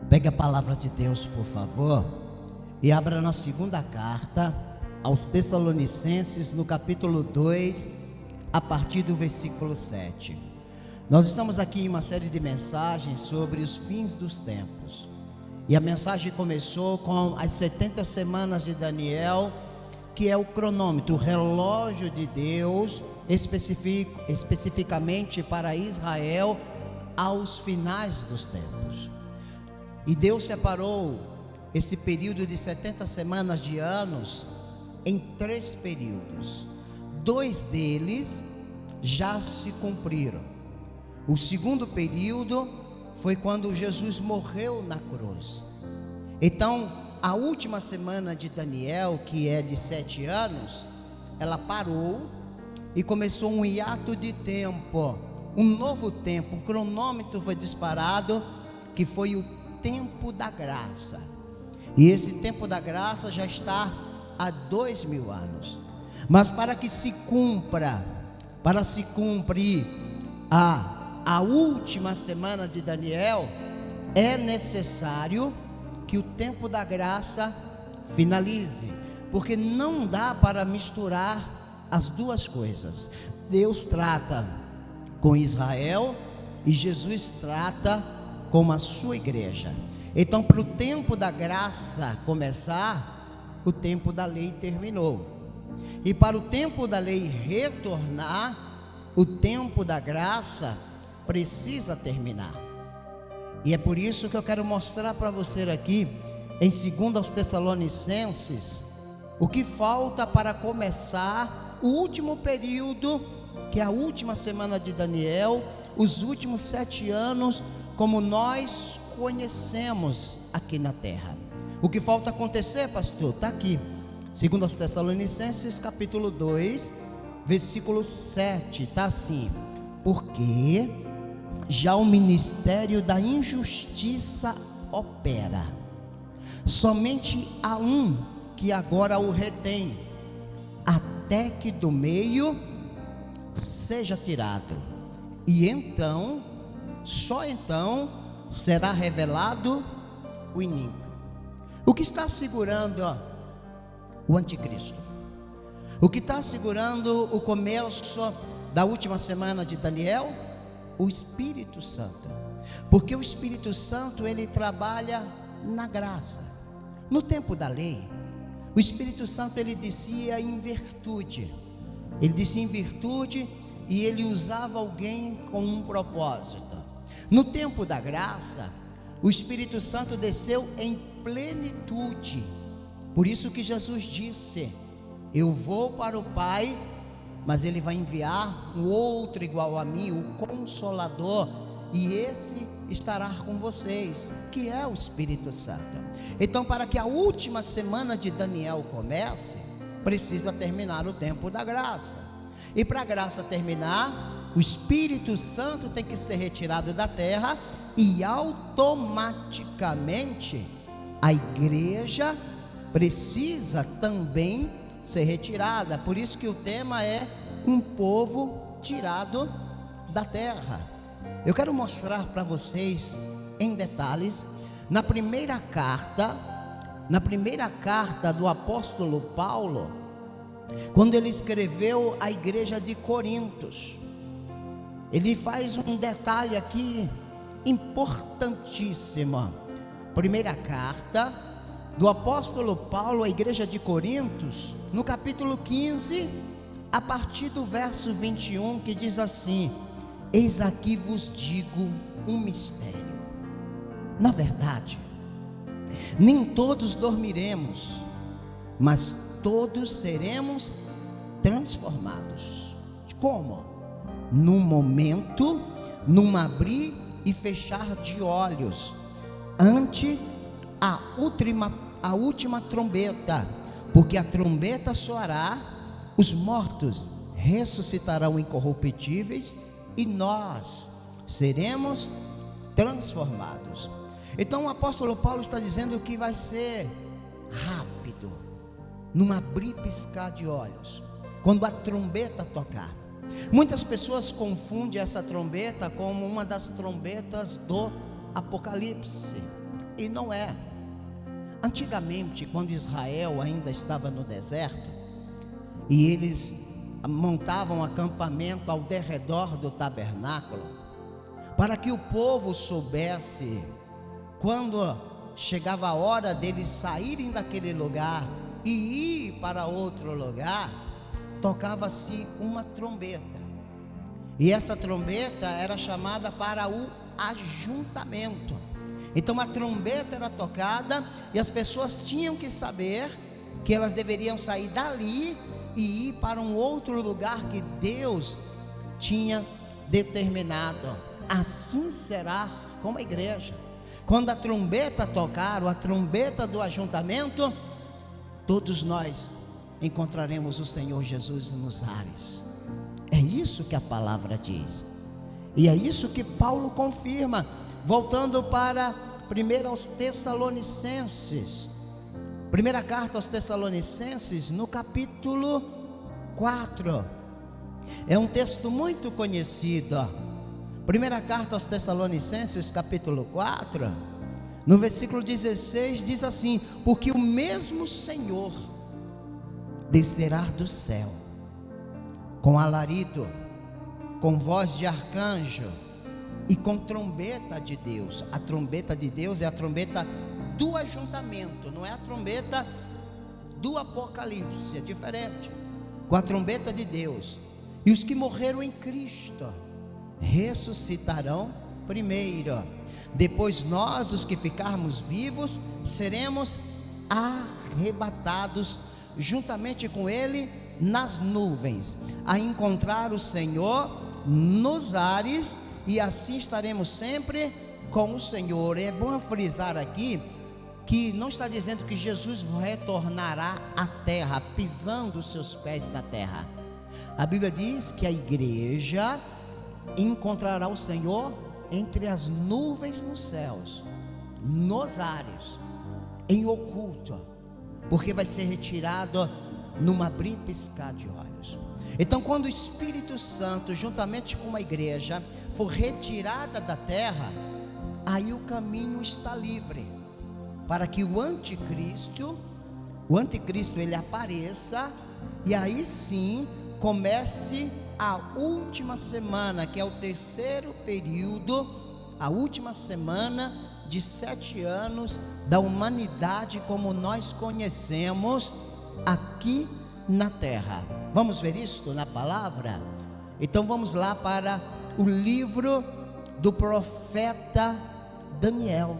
Pegue a palavra de Deus, por favor, e abra na segunda carta aos Tessalonicenses, no capítulo 2, a partir do versículo 7. Nós estamos aqui em uma série de mensagens sobre os fins dos tempos. E a mensagem começou com as 70 semanas de Daniel, que é o cronômetro, o relógio de Deus, especificamente para Israel, aos finais dos tempos. E Deus separou esse período de 70 semanas de anos em 3 períodos. 2 deles já se cumpriram. O segundo período foi quando Jesus morreu na cruz. Então, a última semana de Daniel, que é de 7 anos, ela parou e começou um hiato de tempo, um novo tempo, um cronômetro foi disparado, que foi o tempo da graça. E esse tempo da graça já está há 2000 anos. Mas para que se cumpra, para se cumprir a última semana de Daniel, é necessário que o tempo da graça finalize, porque não dá para misturar as duas coisas. Deus trata com Israel e Jesus trata com a sua igreja. Então, para o tempo da graça começar, o tempo da lei terminou. E para o tempo da lei retornar, o tempo da graça precisa terminar. E é por isso que eu quero mostrar para você aqui, em 2 aos Tessalonicenses, o que falta para começar o último período, que é a última semana de Daniel, os últimos 7 anos, como nós conhecemos aqui na terra. O que falta acontecer, pastor? Está aqui, 2 aos Tessalonicenses, capítulo 2, versículo 7, está assim: porque já o ministério da injustiça opera, somente há um que agora o retém, até que do meio seja tirado, e então, só então, será revelado o iníquo. O que está segurando o anticristo? O que está segurando o começo da última semana de Daniel? O Espírito Santo. Porque o Espírito Santo, ele trabalha na graça. No tempo da lei, o Espírito Santo, ele descia em virtude. Ele descia em virtude e ele usava alguém com um propósito. No tempo da graça, o Espírito Santo desceu em plenitude. Por isso que Jesus disse: eu vou para o Pai, mas Ele vai enviar um outro igual a mim, o Consolador, e esse estará com vocês, que é o Espírito Santo. Então, para que a última semana de Daniel comece, precisa terminar o tempo da graça. E para a graça terminar, o Espírito Santo tem que ser retirado da terra, e automaticamente a igreja precisa também ser retirada. Por isso que o tema é um povo tirado da terra. Eu quero mostrar para vocês em detalhes, na primeira carta do apóstolo Paulo, quando ele escreveu à igreja de Corintos. Ele faz um detalhe aqui importantíssimo. Primeira carta do apóstolo Paulo à igreja de Corintos, no capítulo 15, a partir do verso 21, que diz assim: eis aqui vos digo um mistério. Na verdade, nem todos dormiremos, mas todos seremos transformados. Como? Num momento, num abrir e fechar de olhos, ante a última trombeta, porque a trombeta soará, os mortos ressuscitarão incorruptíveis e nós seremos transformados. Então o apóstolo Paulo está dizendo que vai ser rápido, num abrir e piscar de olhos, quando a trombeta tocar. Muitas pessoas confundem essa trombeta como uma das trombetas do Apocalipse. e não é. Antigamente, quando Israel ainda estava no deserto, e eles montavam acampamento ao derredor do tabernáculo, para que o povo soubesse, quando chegava a hora deles saírem daquele lugar e ir para outro lugar, tocava-se uma trombeta, e essa trombeta era chamada para o ajuntamento. Então a trombeta era tocada e as pessoas tinham que saber que elas deveriam sair dali e ir para um outro lugar que Deus tinha determinado. Assim será com a igreja. Quando a trombeta tocar, a trombeta do ajuntamento, todos nós encontraremos o Senhor Jesus nos ares. É isso que a palavra diz, e é isso que Paulo confirma, voltando para 1 aos Tessalonicenses, primeira carta aos Tessalonicenses, no capítulo 4, é um texto muito conhecido. Primeira carta aos Tessalonicenses, capítulo 4, no versículo 16, diz assim: porque o mesmo Senhor descerá do céu, com alarido, com voz de arcanjo e com trombeta de Deus. A trombeta de Deus é a trombeta do ajuntamento, não é a trombeta do Apocalipse, é diferente. Com a trombeta de Deus, e os que morreram em Cristo ressuscitarão primeiro. Depois nós, os que ficarmos vivos, seremos arrebatados juntamente com Ele nas nuvens, a encontrar o Senhor nos ares, e assim estaremos sempre com o Senhor. É bom frisar aqui que não está dizendo que Jesus retornará à terra, pisando os seus pés na terra. A Bíblia diz que a igreja encontrará o Senhor entre as nuvens nos céus, nos ares, em oculto, porque vai ser retirado num abrir e piscar de olhos. Então, quando o Espírito Santo, juntamente com a igreja, for retirada da terra, aí o caminho está livre para que o anticristo ele apareça, e aí sim comece a última semana, que é o terceiro período, a última semana de 7 anos da humanidade como nós conhecemos aqui na terra. Vamos ver isso na palavra? Então vamos lá para o livro do profeta Daniel.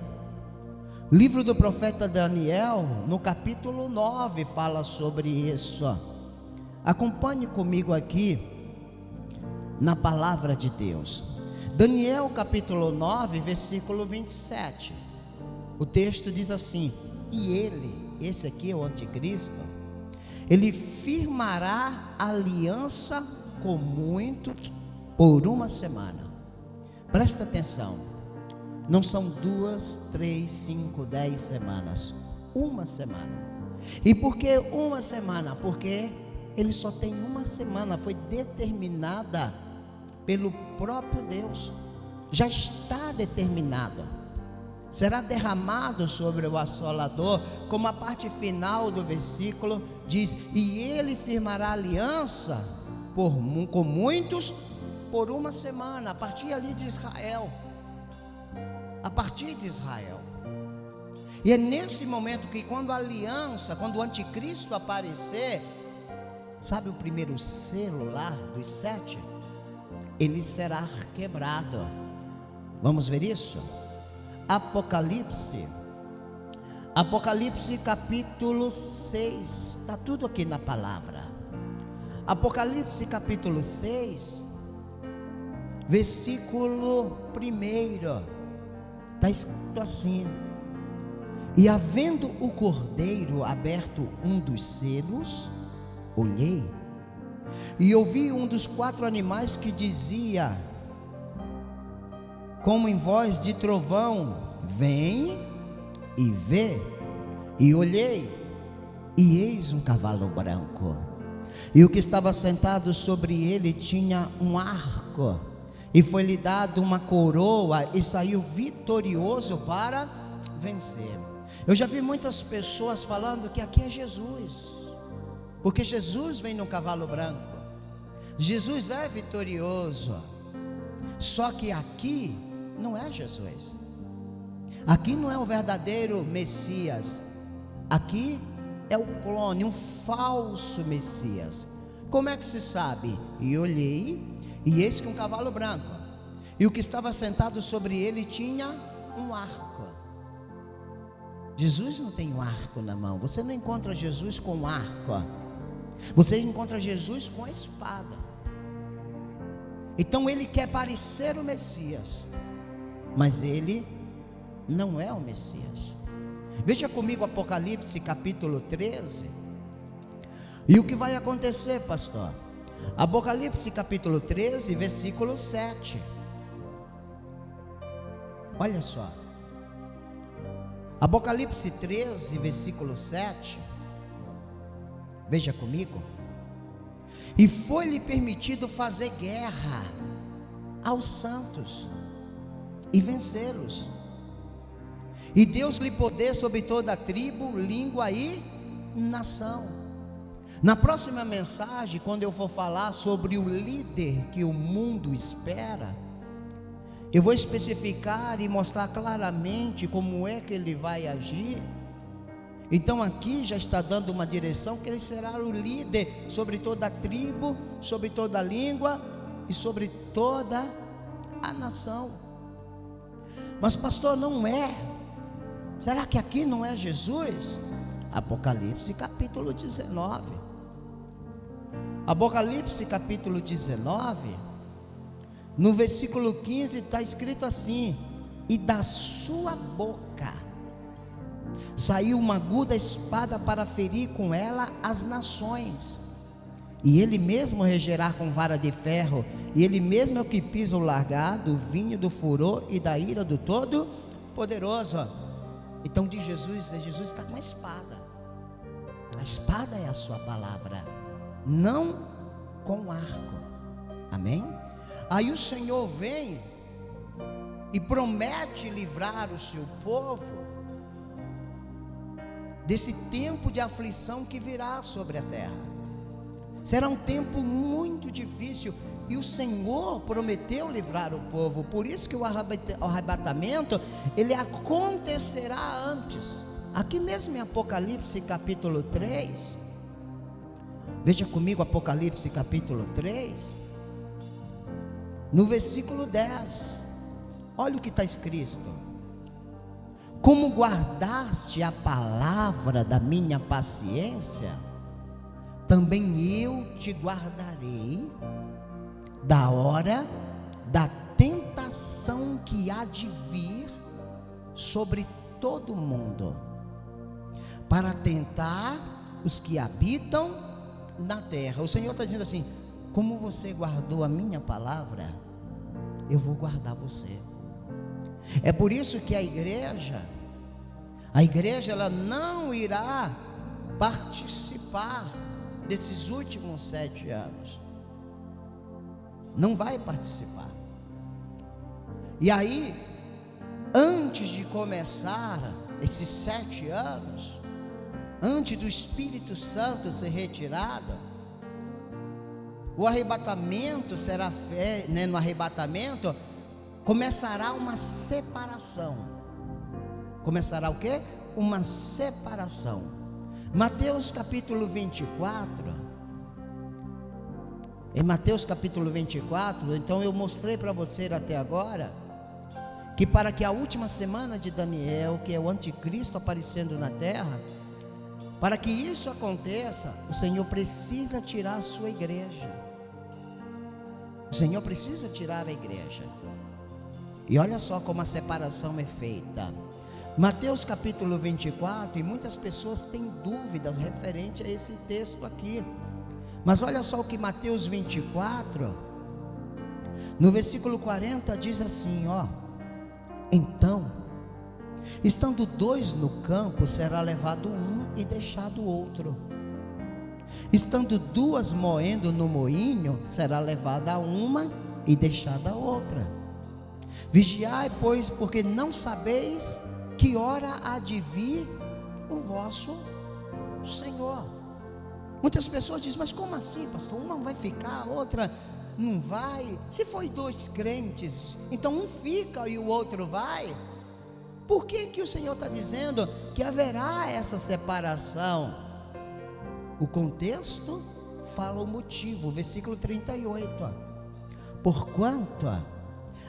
Livro do profeta Daniel, no capítulo 9, fala sobre isso. Acompanhe comigo aqui na palavra de Deus. Daniel capítulo 9, versículo 27. O texto diz assim: e ele, esse aqui é o anticristo, ele firmará aliança com muitos por uma semana. Presta atenção, não são 2, 3, 5, 10 semanas, uma semana. E por que uma semana? Porque ele só tem uma semana, foi determinada pelo próprio Deus, já está determinado. Será derramado sobre o assolador, como a parte final do versículo diz: e ele firmará aliança com muitos por uma semana, a partir ali de Israel, a partir de Israel. E é nesse momento que, quando a aliança, quando o anticristo aparecer, sabe o primeiro selo lá dos 7? Ele será quebrado. Vamos ver isso? Apocalipse capítulo 6, está tudo aqui na palavra. Apocalipse capítulo 6, versículo 1, está escrito assim: e havendo o cordeiro aberto um dos selos, olhei e ouvi um dos 4 animais que dizia, como em voz de trovão: vem e vê. E olhei, e eis um cavalo branco, e o que estava sentado sobre ele tinha um arco, e foi-lhe dado uma coroa, e saiu vitorioso para vencer. Eu já vi muitas pessoas falando que aqui é Jesus, porque Jesus vem no cavalo branco, Jesus é vitorioso. Só que aqui não é Jesus, aqui não é o verdadeiro Messias, aqui é o clone, um falso Messias. Como é que se sabe? E olhei, e eis que um cavalo branco, e o que estava sentado sobre ele tinha um arco. Jesus não tem um arco na mão. Você não encontra Jesus com um arco, você encontra Jesus com a espada. Então ele quer parecer o Messias, mas ele não é o Messias. Veja comigo Apocalipse capítulo 13. E o que vai acontecer, pastor? Apocalipse capítulo 13, versículo 7. Olha só, Apocalipse 13, versículo 7. Veja comigo. E foi-lhe permitido fazer guerra aos santos e vencê-los, e Deus-lhe poder sobre toda a tribo, língua e nação. Na próxima mensagem, quando eu for falar sobre o líder que o mundo espera, eu vou especificar e mostrar claramente como é que ele vai agir. Então aqui já está dando uma direção que ele será o líder sobre toda a tribo, sobre toda a língua e sobre toda a nação. Mas pastor, não é? Será que aqui não é Jesus? Apocalipse capítulo 19. Apocalipse capítulo 19, no versículo 15 está escrito assim: e da sua boca saiu uma aguda espada para ferir com ela as nações, e ele mesmo regerá com vara de ferro, e ele mesmo é o que pisa o largar do vinho do furor e da ira do Todo-Poderoso. Então de Jesus está com a espada. A espada é a sua palavra, não com arco. Amém? Aí o Senhor vem e promete livrar o seu povo desse tempo de aflição que virá sobre a terra. Será um tempo muito difícil, e o Senhor prometeu livrar o povo. Por isso que o arrebatamento, ele acontecerá antes. Aqui mesmo em Apocalipse capítulo 3, veja comigo Apocalipse capítulo 3, no versículo 10, olha o que está escrito: como guardaste a palavra da minha paciência, também eu te guardarei da hora da tentação que há de vir sobre todo o mundo, para tentar os que habitam na terra. O Senhor está dizendo assim: como você guardou a minha palavra, eu vou guardar você. É por isso que a igreja ela não irá participar desses últimos 7 anos. Não vai participar. E aí, antes de começar esses 7 anos, antes do Espírito Santo ser retirado, o arrebatamento será feito, no arrebatamento começará uma separação. Começará o quê? Uma separação. Mateus capítulo 24. Em Mateus capítulo 24, então eu mostrei para você até agora que para que a última semana de Daniel, que é o anticristo aparecendo na terra, para que isso aconteça, o Senhor precisa tirar a sua igreja. O Senhor precisa tirar a igreja. E olha só como a separação é feita. Mateus capítulo 24, e muitas pessoas têm dúvidas referente a esse texto aqui. Mas olha só o que Mateus 24, no versículo 40 diz assim, ó: então, estando 2 no campo, será levado um e deixado o outro. Estando 2 moendo no moinho, será levada uma e deixada a outra. Vigiai, pois, porque não sabeis que hora há de vir o vosso Senhor. Muitas pessoas dizem, mas como assim, pastor? Uma vai ficar, a outra não vai. Se foi dois crentes, então um fica e o outro vai. Por que que o Senhor está dizendo que haverá essa separação? O contexto fala o motivo, versículo 38, porquanto,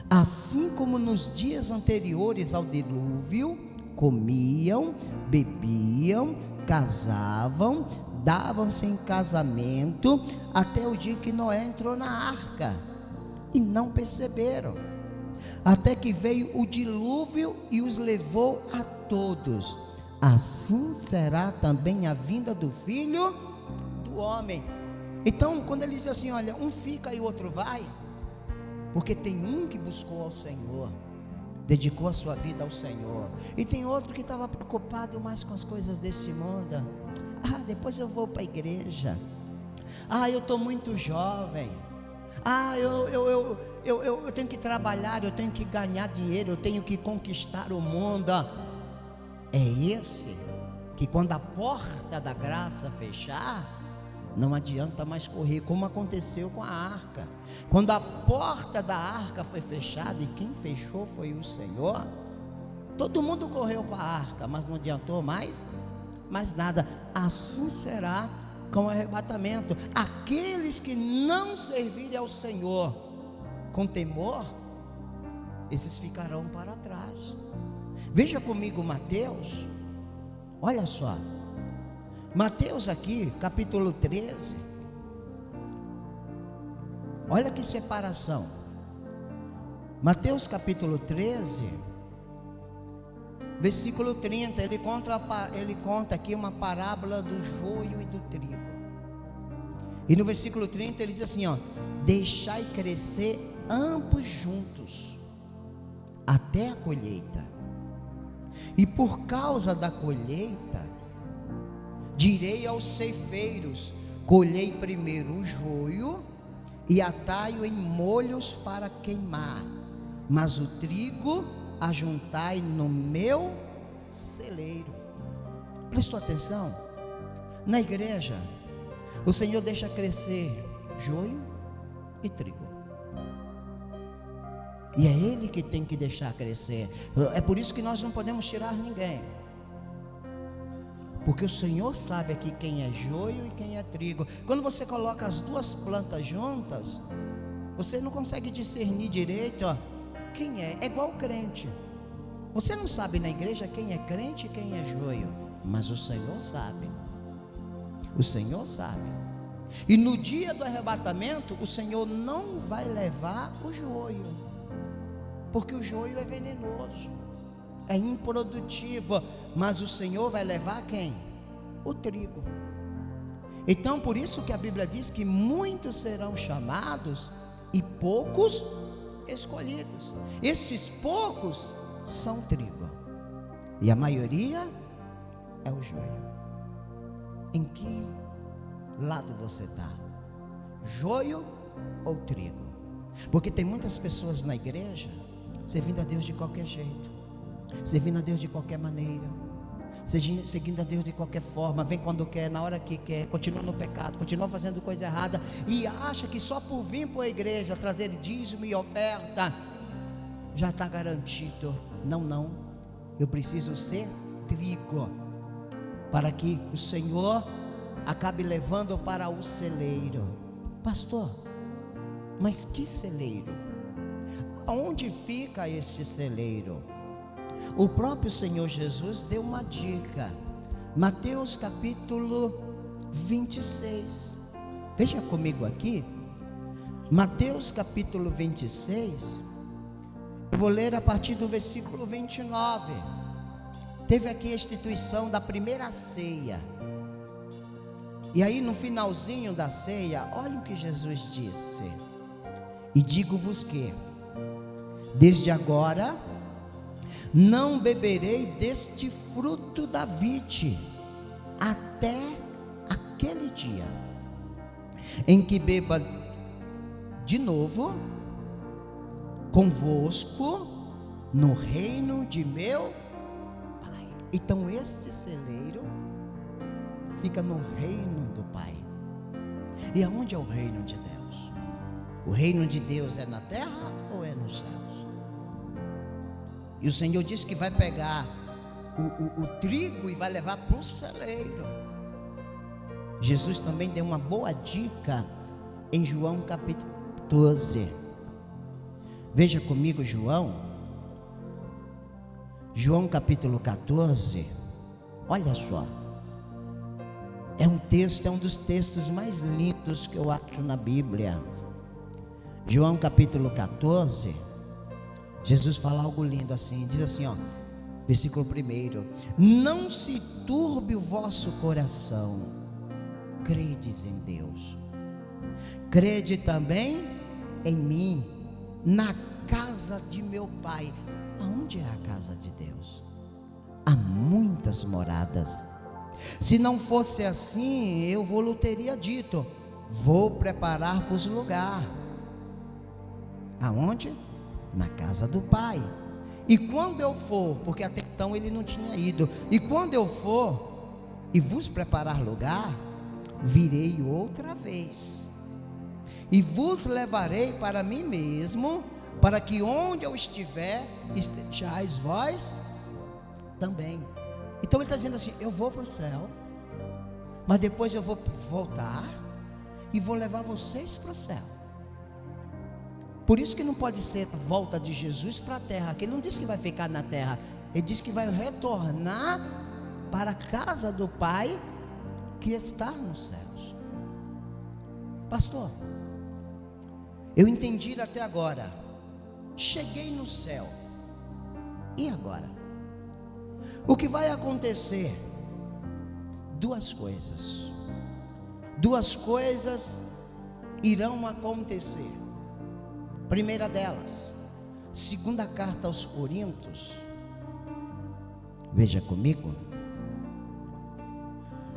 assim como nos dias anteriores ao dilúvio, comiam, bebiam, casavam, davam-se em casamento, até o dia que Noé entrou na arca, e não perceberam, até que veio o dilúvio e os levou a todos. Assim será também a vinda do Filho do Homem. Então, quando ele diz assim, olha, um fica e o outro vai, porque tem um que buscou ao Senhor, dedicou a sua vida ao Senhor, e tem outro que estava preocupado mais com as coisas desse mundo. Depois eu vou para a igreja. Eu estou muito jovem. Eu tenho que trabalhar, eu tenho que ganhar dinheiro, eu tenho que conquistar o mundo. É esse que, quando a porta da graça fechar, não adianta mais correr, como aconteceu com a arca. Quando a porta da arca foi fechada, e quem fechou foi o Senhor, todo mundo correu para a arca, mas não adiantou mais nada. Assim será com o arrebatamento. Aqueles que não servirem ao Senhor com temor, esses ficarão para trás. Veja comigo Mateus, olha só, Mateus aqui, capítulo 13, olha que separação. Mateus capítulo 13, versículo 30, ele conta aqui uma parábola do joio e do trigo. E no versículo 30 ele diz assim, deixai crescer ambos juntos, até a colheita. E por causa da colheita, direi aos ceifeiros, colhei primeiro o joio, e atai-o em molhos para queimar, mas o trigo ajuntai no meu celeiro. Prestou atenção? Na igreja, o Senhor deixa crescer joio e trigo, e é Ele que tem que deixar crescer. É por isso que nós não podemos tirar ninguém, porque o Senhor sabe aqui quem é joio e quem é trigo. Quando você coloca as duas plantas juntas, você não consegue discernir direito quem é igual crente. Você não sabe na igreja quem é crente e quem é joio, mas o Senhor sabe. O Senhor sabe. E no dia do arrebatamento, o Senhor não vai levar o joio, porque o joio é venenoso, é improdutivo, mas o Senhor vai levar quem? O trigo. Então, por isso que a Bíblia diz que muitos serão chamados e poucos escolhidos. Esses poucos são trigo, e a maioria é o joio. Em que lado você está? Joio ou trigo? Porque tem muitas pessoas na igreja servindo a Deus de qualquer jeito, servindo a Deus de qualquer maneira, seguindo a Deus de qualquer forma, vem quando quer, na hora que quer, continua no pecado, continua fazendo coisa errada, e acha que só por vir para a igreja trazer dízimo e oferta já está garantido. Não, eu preciso ser trigo, para que o Senhor acabe levando para o celeiro. Pastor, mas que celeiro? Aonde fica este celeiro? O próprio Senhor Jesus deu uma dica. Mateus capítulo 26. Veja comigo aqui. Mateus capítulo 26. Eu vou ler a partir do versículo 29. Teve aqui a instituição da primeira ceia. E aí no finalzinho da ceia, olha o que Jesus disse: e digo-vos que, desde agora, não beberei deste fruto da vide, até aquele dia em que beba de novo convosco no reino de meu Então este celeiro fica no reino do Pai. E aonde é o reino de Deus? O reino de Deus é na terra ou é nos céus? E o Senhor disse que vai pegar o trigo e vai levar para o celeiro. Jesus também deu uma boa dica em João capítulo 12. Veja comigo João capítulo 14. Olha só, é um dos textos mais lindos que eu acho na Bíblia. João capítulo 14, Jesus fala algo lindo assim, diz assim, ó, versículo 1: não se turbe o vosso coração, credes em Deus, crede também em mim. Na casa de meu Pai, aonde é a casa de Deus? Há muitas moradas. Se não fosse assim, eu vou teria dito: vou preparar-vos lugar. Aonde? Na casa do Pai. E quando eu for, porque até então ele não tinha ido, e quando eu for e vos preparar lugar, virei outra vez e vos levarei para mim mesmo, para que onde eu estiver, estejais vós também. Então ele está dizendo assim: eu vou para o céu, mas depois eu vou voltar e vou levar vocês para o céu. Por isso que não pode ser a volta de Jesus para a terra, que ele não disse que vai ficar na terra, ele disse que vai retornar para a casa do Pai que está nos céus. Pastor, eu entendi até agora, cheguei no céu, e agora? O que vai acontecer? Duas coisas irão acontecer. Primeira delas, segunda carta aos Coríntios, veja comigo,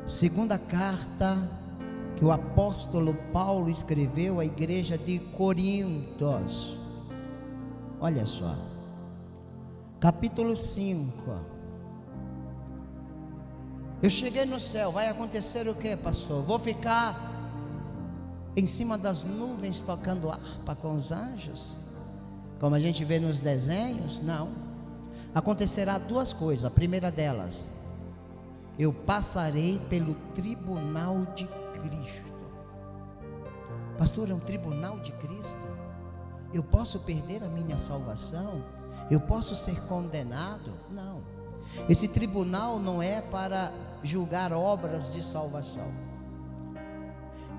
segunda carta que o apóstolo Paulo escreveu à igreja de Coríntios, olha só, capítulo 5. Eu cheguei no céu, vai acontecer o que, pastor? Vou ficar em cima das nuvens tocando harpa com os anjos, como a gente vê nos desenhos? Não. Acontecerá duas coisas. A primeira delas, eu passarei pelo tribunal de Cristo. Pastor, é um tribunal de Cristo? Eu posso perder a minha salvação? Eu posso ser condenado? Não. Esse tribunal não é para julgar obras de salvação.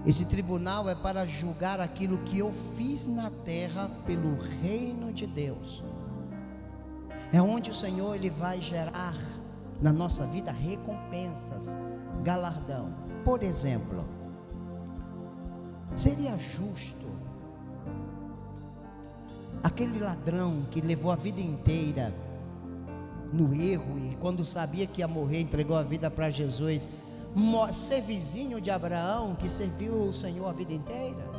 Esse tribunal é para julgar aquilo que eu fiz na terra pelo reino de Deus. É onde o Senhor ele vai gerar na nossa vida recompensas, galardão. Por exemplo, seria justo aquele ladrão que levou a vida inteira no erro e quando sabia que ia morrer entregou a vida para Jesus, ser vizinho de Abraão que serviu o Senhor a vida inteira?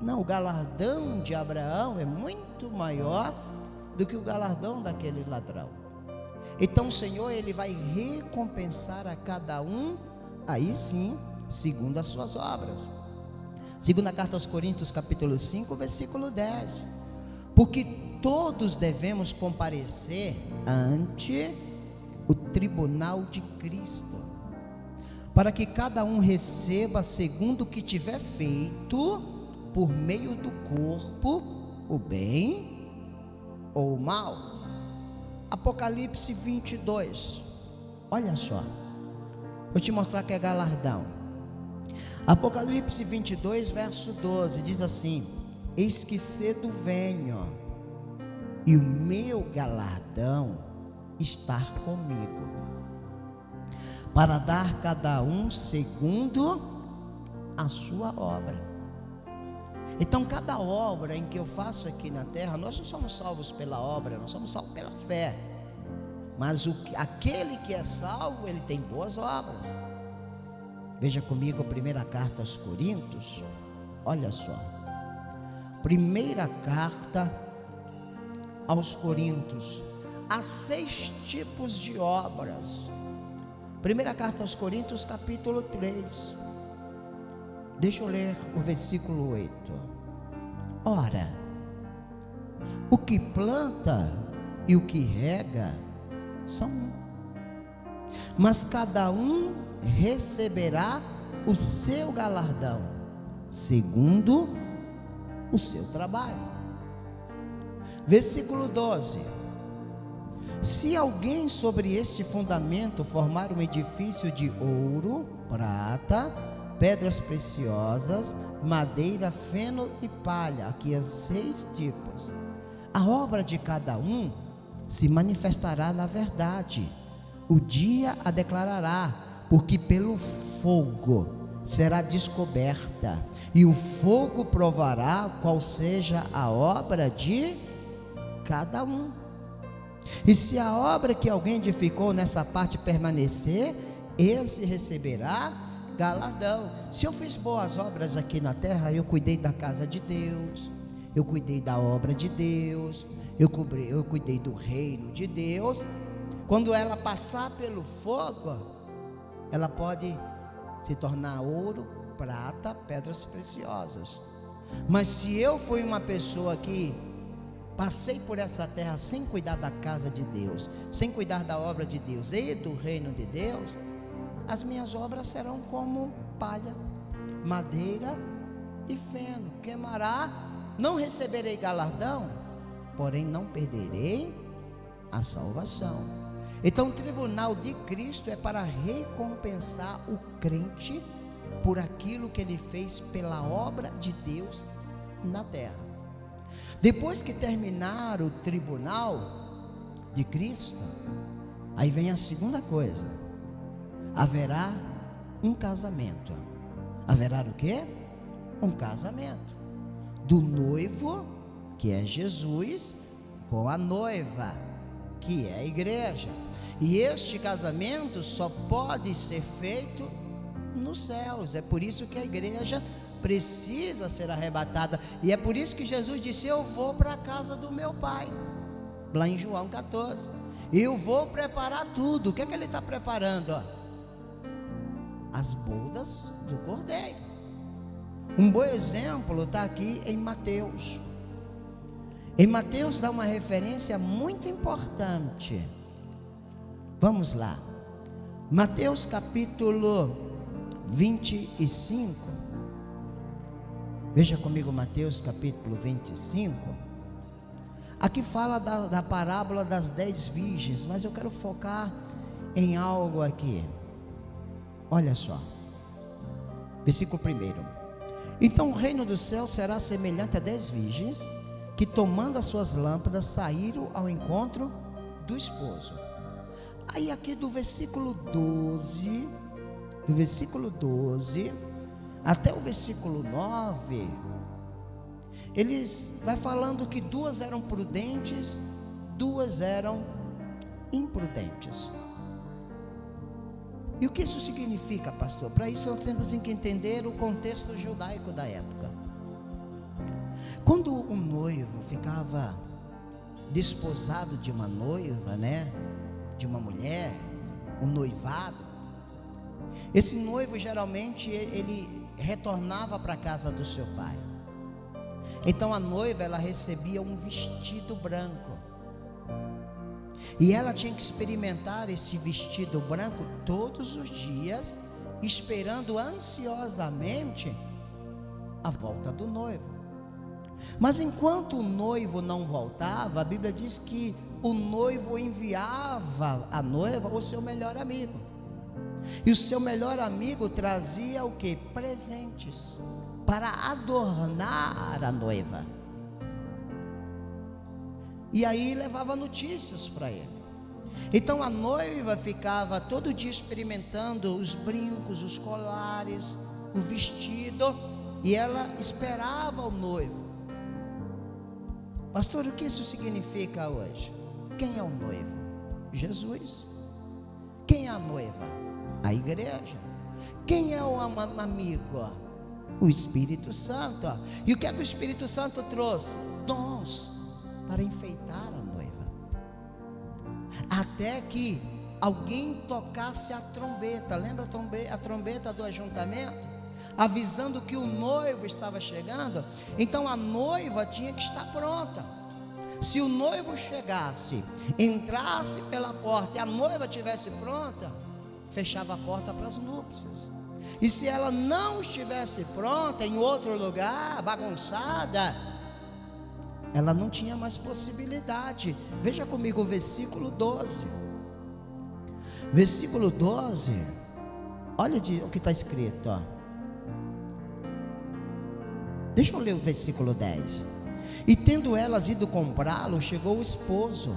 Não, o galardão de Abraão é muito maior do que o galardão daquele ladrão. Então o Senhor ele vai recompensar a cada um, aí sim, segundo as suas obras. Segunda carta aos Coríntios capítulo 5, versículo 10: porque todos devemos comparecer ante o tribunal de Cristo, para que cada um receba segundo o que tiver feito, por meio do corpo, o bem ou o mal. Apocalipse 22, olha só, vou te mostrar que é galardão. Apocalipse 22, verso 12, diz assim: eis que cedo venho, e o meu galardão está comigo, para dar cada um segundo a sua obra. Então cada obra em que eu faço aqui na terra, nós não somos salvos pela obra, nós somos salvos pela fé. Mas aquele que é salvo, ele tem boas obras. Veja comigo a primeira carta aos Coríntios, olha só, primeira carta aos Coríntios, há 6 tipos de obras. Primeira carta aos Coríntios, capítulo 3. Deixa eu ler o versículo 8. Ora, o que planta e o que rega são um, mas cada um receberá o seu galardão, segundo o seu trabalho. Versículo 12. Se alguém sobre este fundamento formar um edifício de ouro, prata, pedras preciosas, madeira, feno e palha, aqui os 6 tipos, a obra de cada um se manifestará na verdade, o dia a declarará, porque pelo fogo será descoberta, e o fogo provará qual seja a obra de cada um. E se a obra que alguém edificou nessa parte permanecer, esse receberá galardão. Se eu fiz boas obras aqui na terra, eu cuidei da casa de Deus, eu cuidei da obra de Deus, eu cuidei do reino de Deus. Quando ela passar pelo fogo, ela pode se tornar ouro, prata, pedras preciosas. Mas se eu fui uma pessoa que passei por essa terra sem cuidar da casa de Deus, sem cuidar da obra de Deus e do reino de Deus, as minhas obras serão como palha, madeira e feno. Queimará, não receberei galardão, porém não perderei a salvação. Então o tribunal de Cristo é para recompensar o crente por aquilo que ele fez pela obra de Deus na terra. Depois que terminar o tribunal de Cristo, aí vem a segunda coisa: haverá um casamento. Haverá o quê? Um casamento do noivo, que é Jesus, com a noiva, que é a igreja. E este casamento só pode ser feito nos céus. É por isso que a igreja precisa ser arrebatada. E é por isso que Jesus disse: eu vou para a casa do meu pai, lá em João 14. Eu vou preparar tudo. O que é que ele está preparando? As bodas do Cordeiro. Um bom exemplo está aqui em Mateus. Em Mateus dá uma referência muito importante. Vamos lá. Mateus capítulo 25. Veja comigo Mateus capítulo 25. Aqui fala da parábola das 10 virgens, mas eu quero focar em algo aqui. Olha só. Versículo 1. Então o reino do céu será semelhante a 10 virgens, que tomando as suas lâmpadas, saíram ao encontro do esposo. Aí aqui do versículo 12 até o versículo 9, eles vai falando que 2 eram prudentes, 2 eram imprudentes. E o que isso significa, pastor? Para isso nós temos que entender o contexto judaico da época. Quando um noivo ficava desposado de uma noiva, de uma mulher, um noivado, esse noivo geralmente ele retornava para a casa do seu pai. Então a noiva, ela recebia um vestido branco, e ela tinha que experimentar esse vestido branco todos os dias, esperando ansiosamente a volta do noivo. Mas enquanto o noivo não voltava, a Bíblia diz que o noivo enviava à noiva o seu melhor amigo. E o seu melhor amigo trazia o que? Presentes para adornar a noiva. E aí levava notícias para ele. Então a noiva ficava todo dia experimentando os brincos, os colares, o vestido, e ela esperava o noivo. Pastor, o que isso significa hoje? Quem é o noivo? Jesus. Quem é a noiva? A igreja. Quem é o amigo? O Espírito Santo. E o que é que o Espírito Santo trouxe? Dons para enfeitar a noiva. até que alguém tocasse a trombeta. Lembra a trombeta do ajuntamento? Avisando que o noivo estava chegando. Então a noiva tinha que estar pronta. Se o noivo chegasse, entrasse pela porta e a noiva estivesse pronta, fechava a porta para as núpcias. E se ela não estivesse pronta, em outro lugar, bagunçada, ela não tinha mais possibilidade. Veja comigo o versículo 12. Versículo 12, olha o que está escrito, ó. Deixa eu ler o versículo 10. E tendo elas ido comprá-lo, chegou o esposo,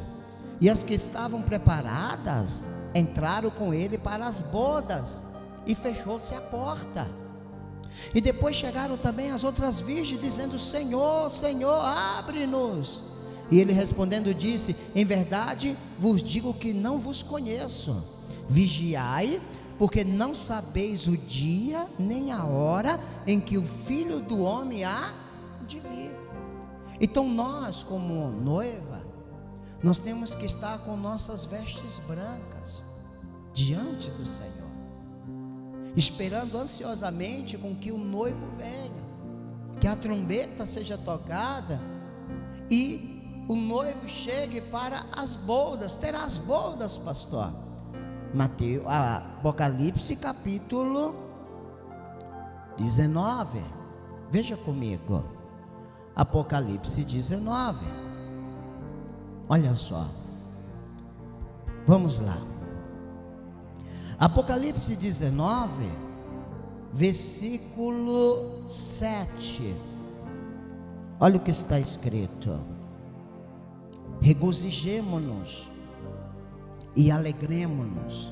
e as que estavam preparadas entraram com ele para as bodas, e fechou-se a porta. E depois chegaram também as outras virgens, dizendo: Senhor, Senhor, abre-nos. E ele respondendo disse: em verdade vos digo que não vos conheço. Vigiai, porque não sabeis o dia nem a hora em que o Filho do Homem há de vir. Então nós, como noiva, nós temos que estar com nossas vestes brancas diante do Senhor, esperando ansiosamente com que o noivo venha, que a trombeta seja tocada e o noivo chegue para as bodas. Terá as bodas, pastor. Apocalipse capítulo 19, veja comigo, Apocalipse 19, olha só, vamos lá, Apocalipse 19, versículo 7, olha o que está escrito: regozijemo-nos e alegremo-nos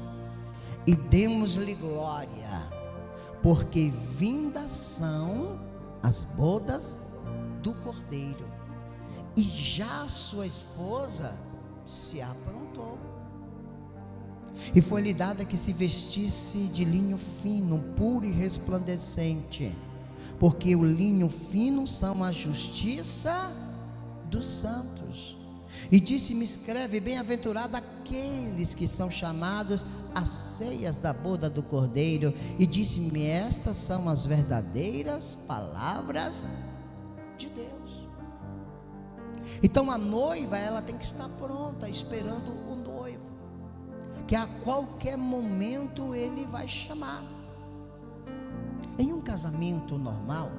e demos-lhe glória, porque vindas são as bodas do Cordeiro, e já sua esposa se aprontou. E foi-lhe dada que se vestisse de linho fino, puro e resplandecente, porque o linho fino são a justiça dos santos. E disse-me: escreve, bem-aventurado aqueles que são chamados às ceias da boda do Cordeiro. E disse-me: estas são as verdadeiras palavras de Deus. Então a noiva, ela tem que estar pronta, esperando o noivo, que a qualquer momento ele vai chamar. Em um casamento normal,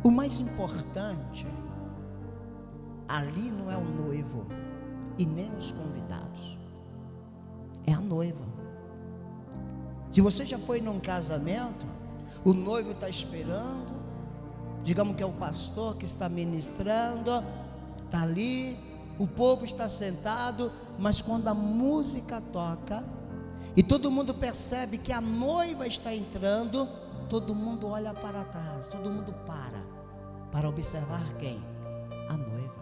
o mais importante ali não é o noivo e nem os convidados, é a noiva. Se você já foi num casamento, o noivo está esperando, digamos que é o pastor que está ministrando, está ali, o povo está sentado, mas quando a música toca e todo mundo percebe que a noiva está entrando, todo mundo olha para trás, todo mundo para observar quem? A noiva.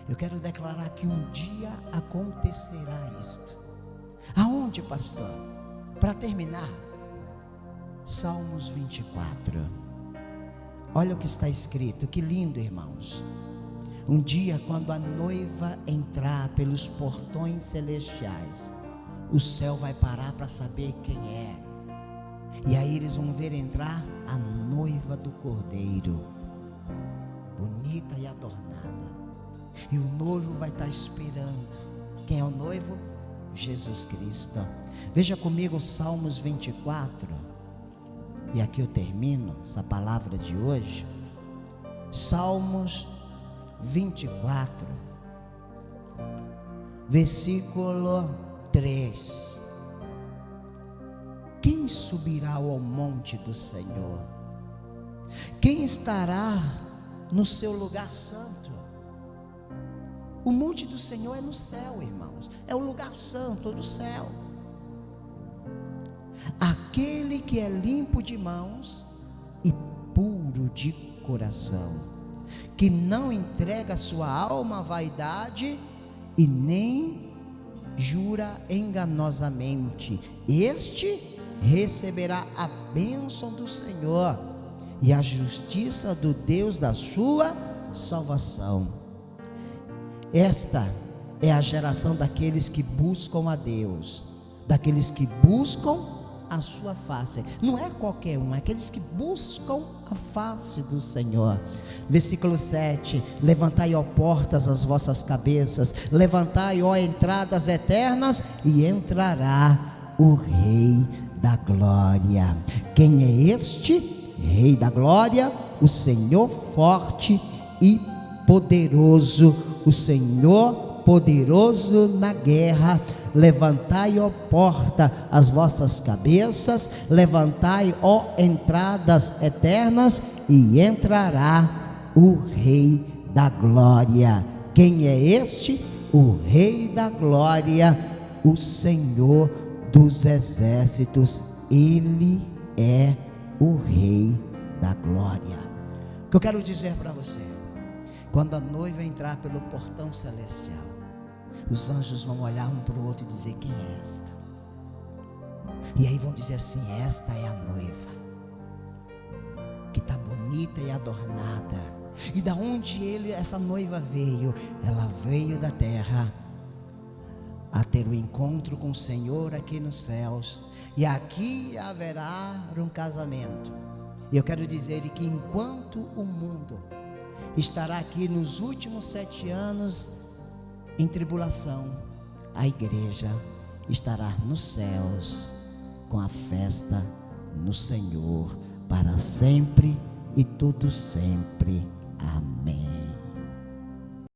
Eu quero declarar que um dia acontecerá isto. Aonde, pastor? Para terminar, Salmos 24. Olha o que está escrito, que lindo, irmãos. Um dia, quando a noiva entrar pelos portões celestiais, o céu vai parar para saber quem é. E aí eles vão ver entrar a noiva do Cordeiro, bonita e adornada. E o noivo vai estar esperando. Quem é o noivo? Jesus Cristo. Veja comigo Salmos 24. E aqui eu termino essa palavra de hoje. Salmos 24, versículo 3. Quem subirá ao monte do Senhor? Quem estará no seu lugar santo? O monte do Senhor é no céu, irmãos. É o lugar santo do céu. Aquele que é limpo de mãos e puro de coração, que não entrega sua alma à vaidade e nem jura enganosamente, este receberá a bênção do Senhor e a justiça do Deus da sua salvação. Esta é a geração daqueles que buscam a Deus, daqueles que buscam a sua face. Não é qualquer um, é aqueles que buscam a face do Senhor. Versículo 7: levantai, ó portas, as vossas cabeças, levantai, ó entradas eternas, e entrará o Rei da Glória. Quem é este Rei da Glória? O Senhor forte e poderoso, o Senhor poderoso na guerra. Levantai, ó porta, as vossas cabeças, levantai, ó entradas eternas, e entrará o Rei da Glória. Quem é este? O Rei da Glória, o Senhor dos exércitos. Ele é o Rei da Glória. O que eu quero dizer para você: quando a noiva entrar pelo portão celestial, os anjos vão olhar um para o outro e dizer: quem é esta? E aí vão dizer assim: esta é a noiva, que está bonita e adornada. E da onde essa noiva veio? Ela veio da terra, a ter o encontro com o Senhor aqui nos céus, e aqui haverá um casamento. E eu quero dizer que enquanto o mundo estará aqui nos últimos 7 anos em tribulação, a igreja estará nos céus com a festa no Senhor para sempre e tudo sempre. Amém.